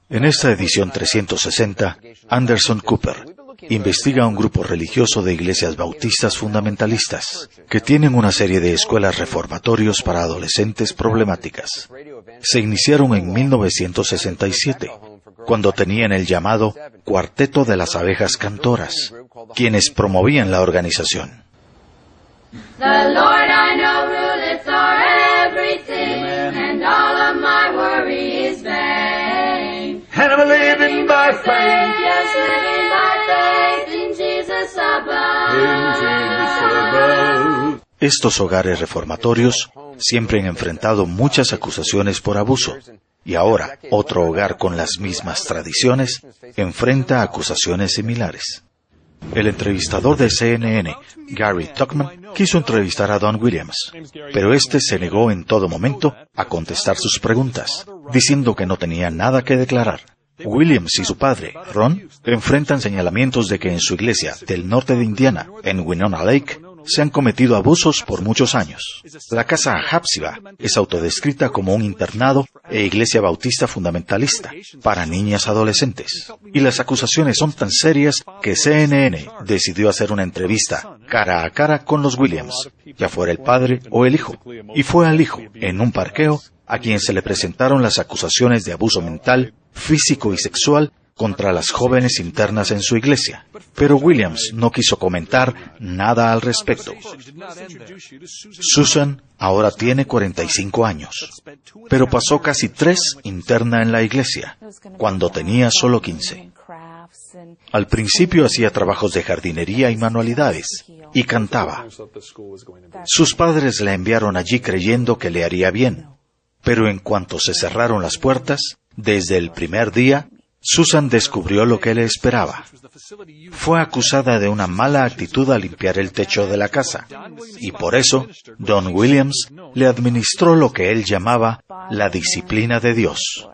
En esta edición 360, Anderson Cooper investiga a un grupo religioso de iglesias bautistas fundamentalistas que tienen una serie de escuelas reformatorios para adolescentes problemáticas. Se iniciaron en 1967, cuando tenían el llamado Cuarteto de las Abejas Cantoras, quienes promovían la organización. The Lord I know ruleth o'er everything, and all of my worry is vain. And I'm living by faith, Yes, living by faith in Jesus above. in Jesus above. Estos hogares reformatorios siempre han enfrentado muchas acusaciones por abuso, y ahora otro hogar con las mismas tradiciones enfrenta acusaciones similares. El entrevistador de CNN, Gary Tuchman, quiso entrevistar a Don Williams, pero este se negó en todo momento a contestar sus preguntas, diciendo que no tenía nada que declarar. Williams y su padre, Ron, enfrentan señalamientos de que en su iglesia del norte de Indiana, en Winona Lake, se han cometido abusos por muchos años. La casa Hapsiba es autodescrita como un internado e iglesia bautista fundamentalista para niñas adolescentes. Y las acusaciones son tan serias que CNN decidió hacer una entrevista cara a cara con los Williams, ya fuera el padre o el hijo. Y fue al hijo, en un parqueo, a quien se le presentaron las acusaciones de abuso mental, físico y sexual contra las jóvenes internas en su iglesia. Pero Williams no quiso comentar nada al respecto. Susan ahora tiene 45 años, pero pasó casi 3 interna en la iglesia, cuando tenía solo 15. Al principio hacía trabajos de jardinería y manualidades, y cantaba. Sus padres la enviaron allí creyendo que le haría bien, pero en cuanto se cerraron las puertas, desde el primer día, Susan descubrió lo que le esperaba. Fue acusada de una mala actitud al limpiar el techo de la casa, y por eso Don Williams le administró lo que él llamaba la disciplina de Dios.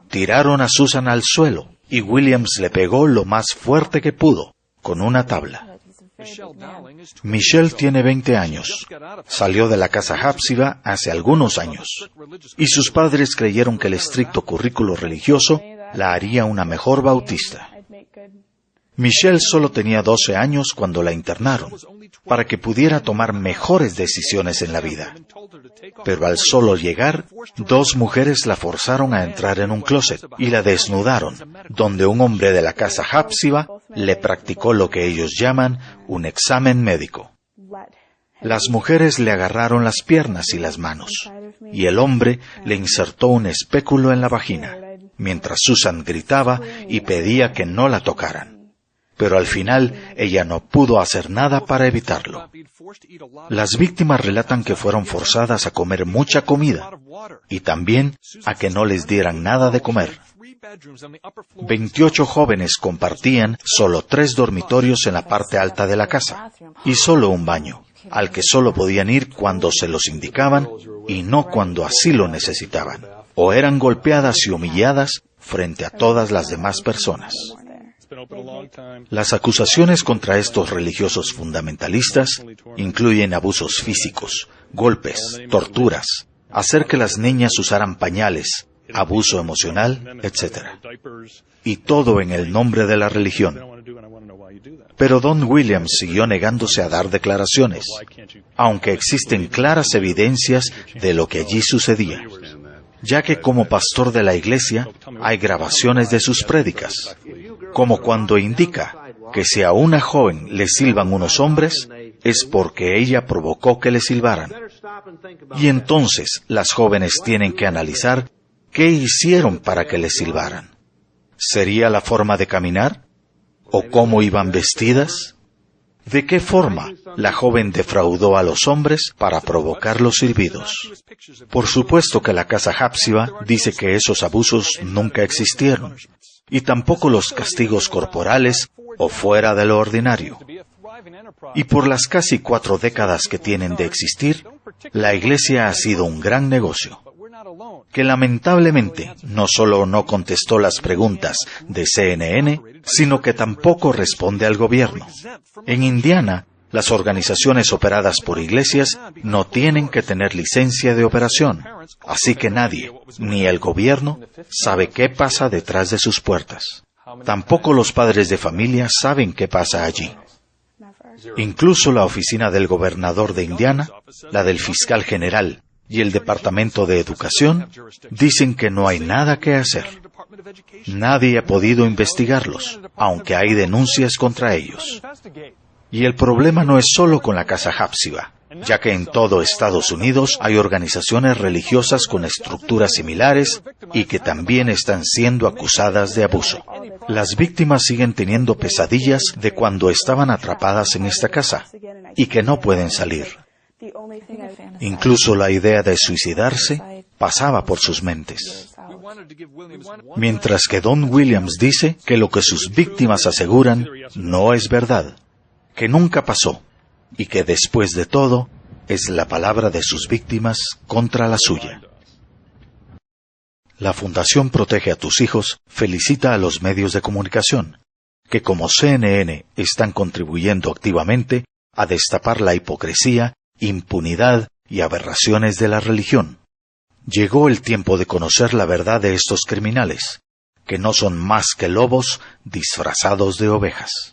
Tiraron a Susan al suelo, y Williams le pegó lo más fuerte que pudo, con una tabla. Michelle tiene 20 años. Salió de la casa Hapsiba hace algunos años, y sus padres creyeron que el estricto currículo religioso la haría una mejor bautista. Michelle solo tenía 12 años cuando la internaron, para que pudiera tomar mejores decisiones en la vida. Pero al solo llegar, 2 mujeres la forzaron a entrar en un closet y la desnudaron, donde un hombre de la casa Hapsiba le practicó lo que ellos llaman un examen médico. Las mujeres le agarraron las piernas y las manos, y el hombre le insertó un espéculo en la vagina, mientras Susan gritaba y pedía que no la tocaran. Pero al final ella no pudo hacer nada para evitarlo. Las víctimas relatan que fueron forzadas a comer mucha comida y también a que no les dieran nada de comer. 28 jóvenes compartían solo 3 dormitorios en la parte alta de la casa y solo un baño, al que solo podían ir cuando se los indicaban y no cuando así lo necesitaban, o eran golpeadas y humilladas frente a todas las demás personas. Las acusaciones contra estos religiosos fundamentalistas incluyen abusos físicos, golpes, torturas, hacer que las niñas usaran pañales, abuso emocional, etc. Y todo en el nombre de la religión. Pero Don Williams siguió negándose a dar declaraciones, aunque existen claras evidencias de lo que allí sucedía, ya que como pastor de la iglesia hay grabaciones de sus prédicas, como cuando indica que si a una joven le silban unos hombres, es porque ella provocó que le silbaran. Y entonces las jóvenes tienen que analizar qué hicieron para que le silbaran. ¿Sería la forma de caminar? ¿O cómo iban vestidas? ¿De qué forma la joven defraudó a los hombres para provocar los silbidos? Por supuesto que la casa Hapsiba dice que esos abusos nunca existieron, y tampoco los castigos corporales o fuera de lo ordinario. Y por las casi 4 décadas que tienen de existir, la iglesia ha sido un gran negocio, que lamentablemente no solo no contestó las preguntas de CNN, sino que tampoco responde al gobierno. En Indiana, Las organizaciones operadas por iglesias no tienen que tener licencia de operación, así que nadie, ni el gobierno, sabe qué pasa detrás de sus puertas. Tampoco los padres de familia saben qué pasa allí. Incluso la oficina del gobernador de Indiana, la del fiscal general y el Departamento de Educación dicen que no hay nada que hacer. Nadie ha podido investigarlos, aunque hay denuncias contra ellos. Y el problema no es solo con la Casa Hafsiba, ya que en todo Estados Unidos hay organizaciones religiosas con estructuras similares y que también están siendo acusadas de abuso. Las víctimas siguen teniendo pesadillas de cuando estaban atrapadas en esta casa y que no pueden salir. Incluso la idea de suicidarse pasaba por sus mentes. Mientras que Don Williams dice que lo que sus víctimas aseguran no es verdad, que nunca pasó, y que después de todo, es la palabra de sus víctimas contra la suya. La Fundación Protege a tus Hijos felicita a los medios de comunicación, que como CNN están contribuyendo activamente a destapar la hipocresía, impunidad y aberraciones de la religión. Llegó el tiempo de conocer la verdad de estos criminales, que no son más que lobos disfrazados de ovejas.